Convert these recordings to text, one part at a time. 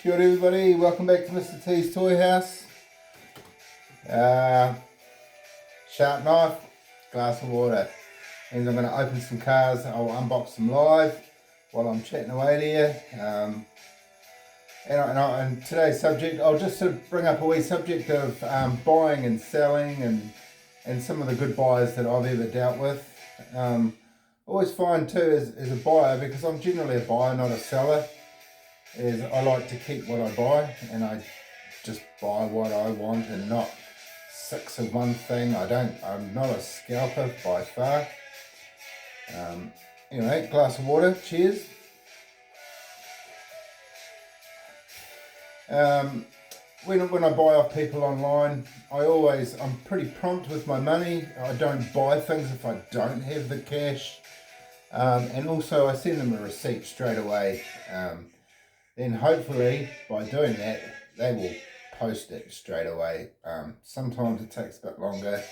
Kia ora everybody, welcome back to Mr. T's Toy House. Sharp knife, glass of water. And I'm going to open some cars, I'll unbox them live while I'm chatting away there. And today's subject, I'll just sort of bring up a wee subject of buying and selling and some of the good buys that I've ever dealt with. Always find too as a buyer, because I'm generally a buyer not a seller, is I like to keep what I buy, and I just buy what I want and not six of one thing. I'm not a scalper by far. Anyway, glass of water, cheers. When I buy off people online, I'm pretty prompt with my money. I don't buy things if I don't have the cash. And also I send them a receipt straight away. Then hopefully by doing that, they will post it straight away. Sometimes it takes a bit longer.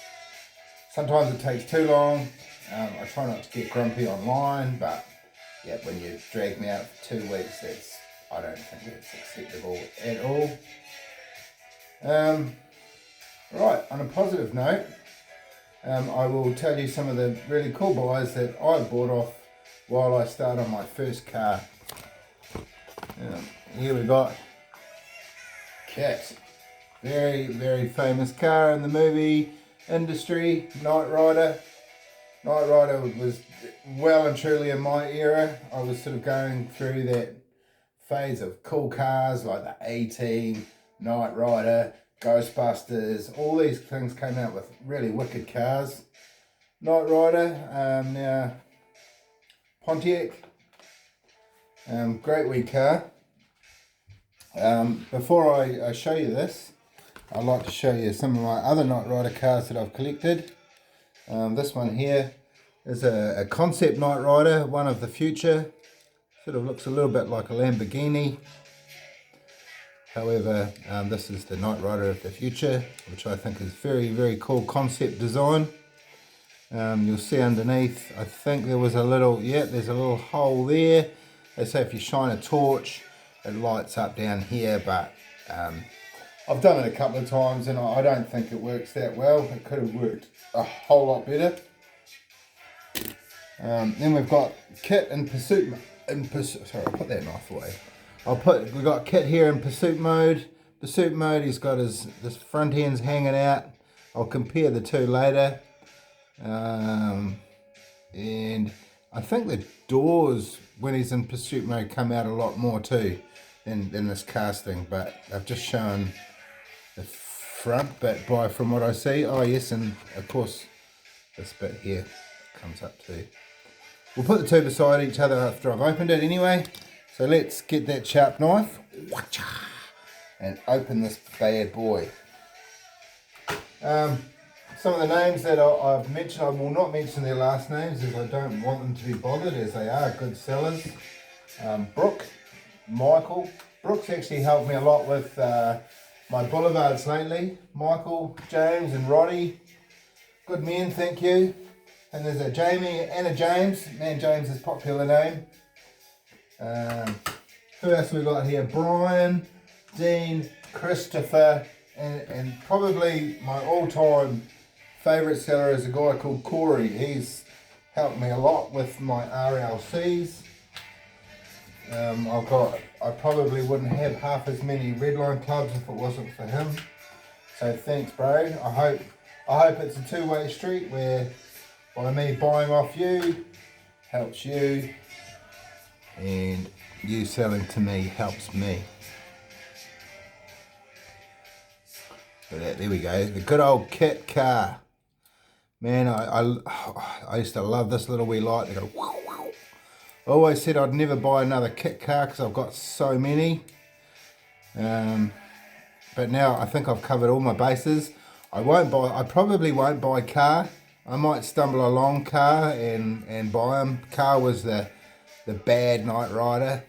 Sometimes it takes too long. I try not to get grumpy online, but yeah, when you drag me out for 2 weeks, I don't think that's acceptable at all. Right, on a positive note, I will tell you some of the really cool buys that I bought off while I started on my first car. Here we got KITT, very famous car in the movie industry, Knight Rider. Knight Rider was well and truly in my era. I was sort of going through that phase of cool cars like the A-Team, Knight Rider, Ghostbusters. All these things came out with really wicked cars. Knight Rider, now Pontiac, great wee car. Before I show you this, I'd like to show you some of my other Knight Rider cars that I've collected. This one here is a concept Knight Rider, one of the future. Sort of looks a little bit like a Lamborghini. However, this is the Knight Rider of the future, which I think is very cool concept design. You'll see underneath, I think there's a little hole there. They say if you shine a torch, it lights up down here, but I've done it a couple of times and I don't think it works that well. It could have worked a whole lot better. Then we've got KITT in pursuit. Sorry, I'll put that knife away. We've got KITT here in pursuit mode. Pursuit mode, he's got this front end's hanging out. I'll compare the two later. And I think the doors, when he's in pursuit mode, come out a lot more too than this casting, but I've just shown the front bit from what I see. Oh yes, and of course this bit here comes up too. We'll put the two beside each other after I've opened it anyway. So let's get that sharp knife and open this bad boy. Some of the names that I've mentioned, I will not mention their last names as I don't want them to be bothered, as they are good sellers. Brooke, Michael. Brooke's actually helped me a lot with my boulevards lately. Michael, James and Roddy. Good men, thank you. And there's a Jamie and a James. Man, James is a popular name. Who else have we got here? Brian, Dean, Christopher, and probably my all-time favourite seller is a guy called Corey. He's helped me a lot with my RLCs. I probably wouldn't have half as many Redline clubs if it wasn't for him. So thanks, bro. I hope it's a two-way street where by me buying off you helps you, and you selling to me helps me. Look at that, there we go. The good old KITT car. Man, I used to love this little wee light. They go whoo, whoo. I always said I'd never buy another KITT car because I've got so many. But now I think I've covered all my bases. I probably won't buy car. I might stumble along car and buy them. Car was the bad Knight Rider.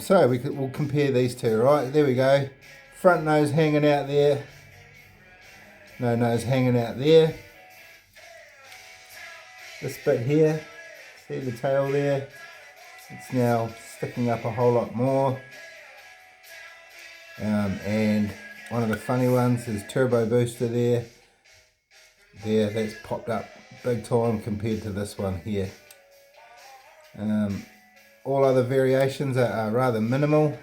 So we'll compare these two, right? There we go. Front nose hanging out there. No nose hanging out there. This bit here, see the tail there? It's now sticking up a whole lot more. And one of the funny ones is turbo booster there. That's popped up big time compared to this one here. All other variations are rather minimal.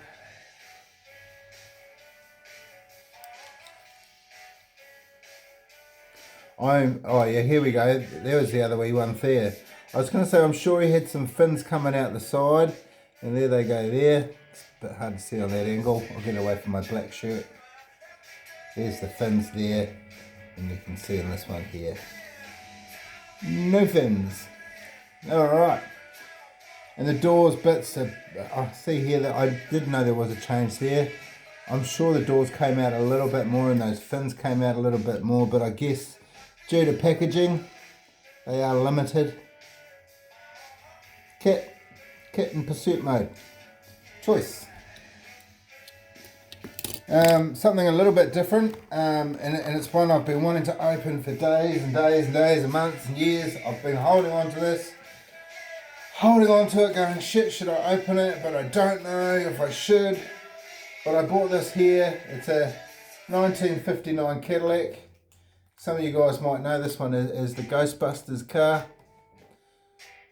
Oh yeah, here we go. There was the other wee one there. I was going to say, I'm sure he had some fins coming out the side, and there they go there. It's a bit hard to see on that angle. I'll get away from my black shirt. There's the fins there, and you can see on this one here. No fins. Alright. And the doors bits, I see here that I did know there was a change there. I'm sure the doors came out a little bit more and those fins came out a little bit more, but I guess due to packaging, they are limited. Kit in pursuit mode. Choice. Something a little bit different, and it's one I've been wanting to open for days and days and days and months and years. I've been holding on to this. Holding on to it going, shit, should I open it? But I don't know if I should. But I bought this here. It's a 1959 Cadillac. Some of you guys might know this one is the Ghostbusters car.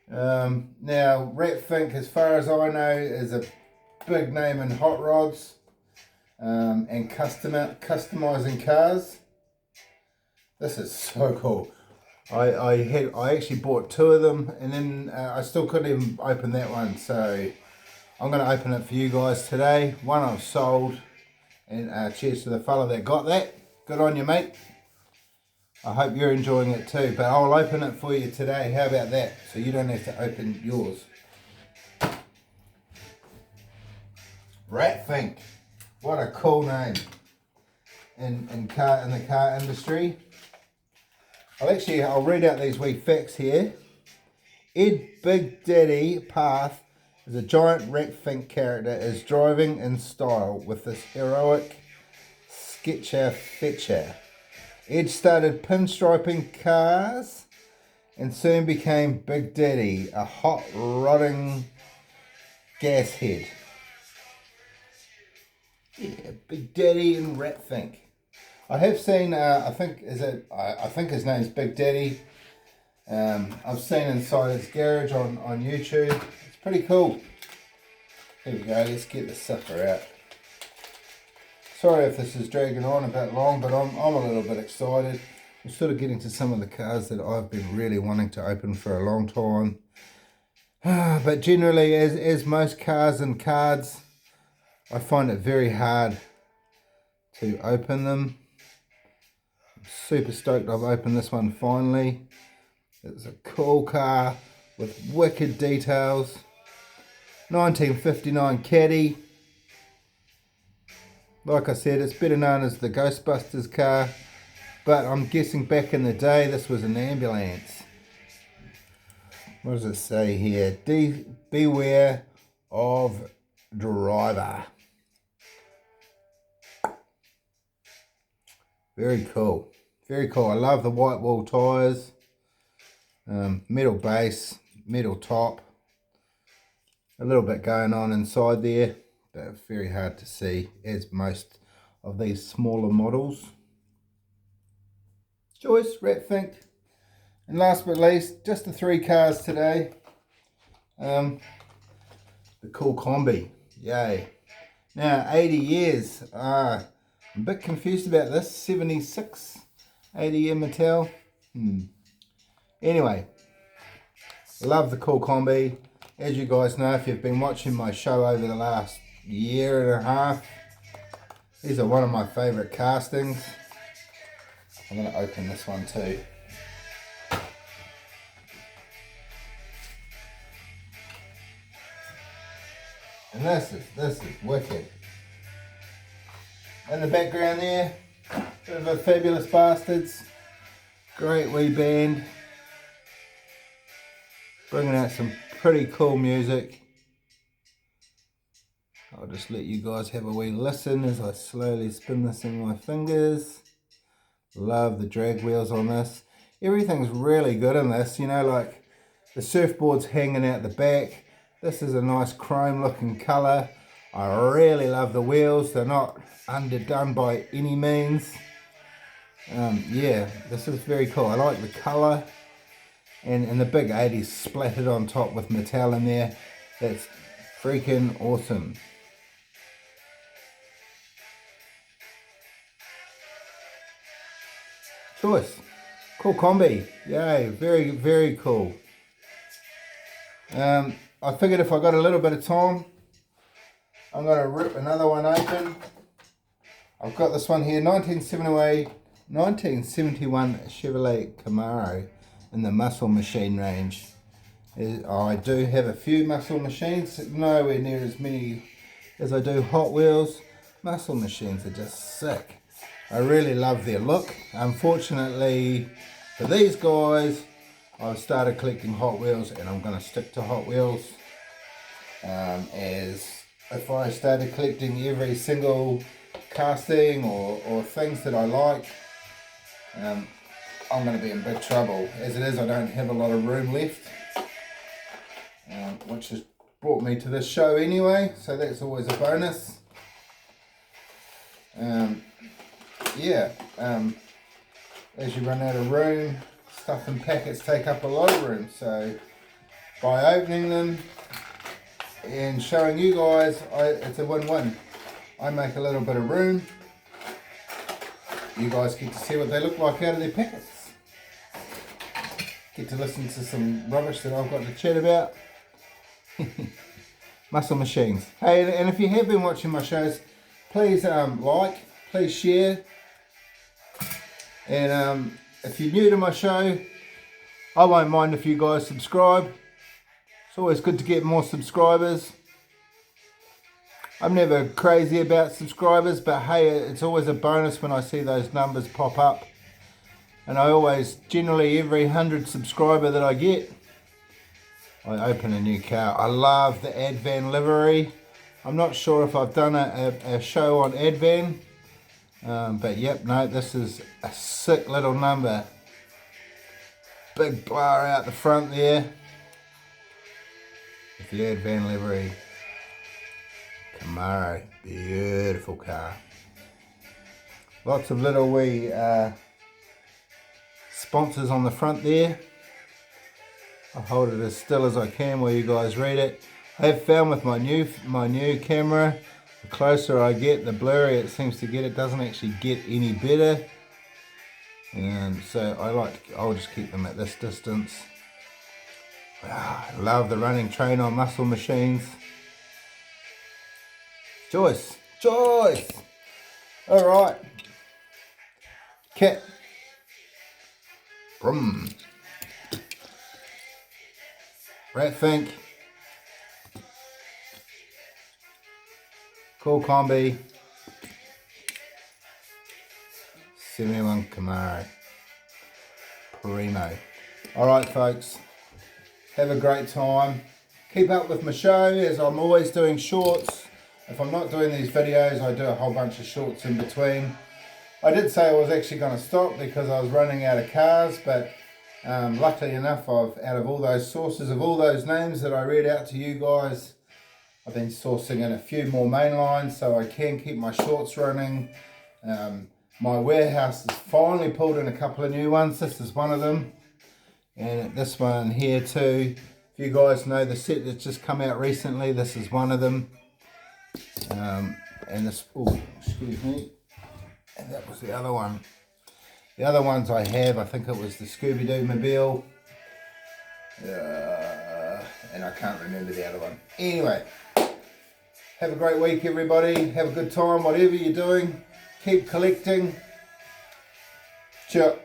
Now, Rat Fink, as far as I know, is a big name in hot rods and customizing cars. This is so cool. I actually bought two of them, and then I still couldn't even open that one, so I'm going to open it for you guys today. One I've sold, and cheers to the fella that got that. Good on you, mate. I hope you're enjoying it too, but I'll open it for you today. How about that? So you don't have to open yours. Rat Fink. What a cool name in the car industry. I'll read out these wee facts here. Ed Big Daddy Path is a giant Rat Fink character, is driving in style with this heroic sketcher fetcher. Ed started pinstriping cars and soon became Big Daddy, a hot rodding gas head. Yeah, Big Daddy and Rat Fink. I have seen, I think his name's Big Daddy. I've seen inside his garage on YouTube. It's pretty cool. Here we go, let's get the sucker out. Sorry if this is dragging on a bit long, but I'm a little bit excited. I'm sort of getting to some of the cars that I've been really wanting to open for a long time. But generally, as most cars and cards, I find it very hard to open them. I'm super stoked I've opened this one finally. It's a cool car with wicked details. 1959 Caddy. Like I said, it's better known as the Ghostbusters car, but I'm guessing back in the day this was an ambulance. What does it say here? Beware of driver. Very cool. Very cool. I love the white wall tyres. Metal base, metal top. A little bit going on inside there, but very hard to see as most of these smaller models. Joyce, Rat Fink. And last but least, just the three cars today. The cool combi. Yay. Now, 80 years. I'm a bit confused about this. 76, 80 year Mattel. Anyway, love the cool combi. As you guys know, if you've been watching my show over the last year and a half, these are one of my favourite castings. I'm going to open this one too. And this is wicked. In the background there, bit of a Fabulous Bastards. Great wee band. Bringing out some pretty cool music. I'll just let you guys have a wee listen as I slowly spin this in my fingers. Love the drag wheels on this. Everything's really good in this, you know, like the surfboard's hanging out the back. This is a nice chrome looking colour. I really love the wheels. They're not underdone by any means. Yeah, this is very cool. I like the colour. And the big 80s splattered on top with metal in there. That's freaking awesome. Choice. Cool combi. Yay, very, very cool. I figured if I got a little bit of time, I'm going to rip another one open. I've got this one here, 1971 Chevrolet Camaro in the muscle machine range. I do have a few muscle machines, nowhere near as many as I do Hot Wheels. Muscle machines are just sick. I really love their look. Unfortunately for these guys, I've started collecting Hot Wheels and I'm going to stick to Hot Wheels. As if I started collecting every single casting or things that I like, I'm going to be in big trouble. As it is, I don't have a lot of room left, which has brought me to this show anyway, so that's always a bonus. As you run out of room, stuff and packets take up a lot of room, so by opening them and showing you guys, it's a win-win. I make a little bit of room, you guys get to see what they look like out of their packets, get to listen to some rubbish that I've got to chat about. Muscle machines. Hey, and if you have been watching my shows, please like, please share, and if you're new to my show, I won't mind if you guys subscribe. It's always good to get more subscribers. I'm never crazy about subscribers, but hey, it's always a bonus when I see those numbers pop up. And I always, generally every 100 subscriber that I get, I open a new car. I love the Advan livery. I'm not sure if I've done a show on Advan, but yep, no, this is a sick little number. Big bar out the front there. With the Advan livery. Camaro, beautiful car. Lots of little wee sponsors on the front there. I'll hold it as still as I can while you guys read it. I have found with my new camera, the closer I get, the blurrier it seems to get. It doesn't actually get any better. And so I'll just keep them at this distance. I love the running train on muscle machines. Joyce! Alright. Cat. Brum. Rat Fink. Cool Combi. 71 Camaro. Primo. Alright folks. Have a great time. Keep up with my show as I'm always doing shorts. If I'm not doing these videos, I do a whole bunch of shorts in between. I did say I was actually going to stop because I was running out of cars, but luckily enough, out of all those sources of all those names that I read out to you guys, I've been sourcing in a few more main lines so I can keep my shorts running. My warehouse has finally pulled in a couple of new ones. This is one of them. And this one here too. If you guys know the set that's just come out recently, this is one of them. And this, oh, excuse me. And that was the other one. The other ones I have, I think it was the Scooby-Doo Mobile. And I can't remember the other one. Anyway, have a great week everybody. Have a good time, whatever you're doing. Keep collecting. Ciao.